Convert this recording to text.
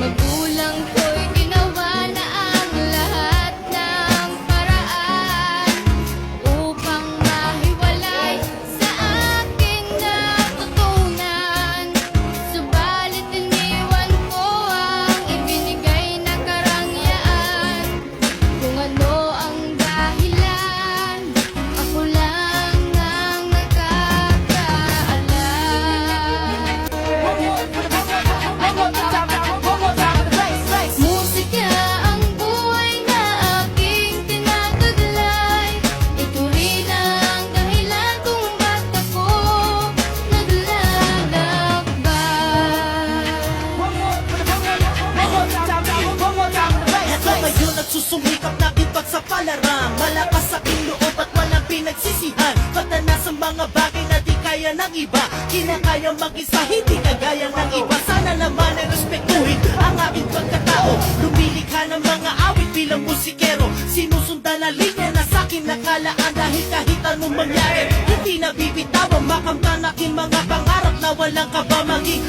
Magulang ko'y ginawa na ang lahat ng paraan upang mahiwalay sa aking natutunan. Subalit iniwan ko ang ibinigay na karangyaan. Kung ano ang dahilan, ako lang ang nakakaalam. Musika ang buhay na aking tinataglay. Ito rin ang dahilan kung ba't ako naglalakbay. Eto ngayon nagsusumikap na ipagsapalaran. Malakas sa aking loob at walang pinagsisihan. Patanas ang mga bagay na di kaya ng iba. Kinakaya mag-isa, hindi kagaya ng iba. Sana naman ay respetuhin ang aking pagkatao. Lumilikha ng mga awit bilang musikero. Sinusundan ang linya na sa'kin nakalaan. Dahil kahit anong mangyari, hindi na bibitawan. Makamtan aking mga pangarap na walang kaba maging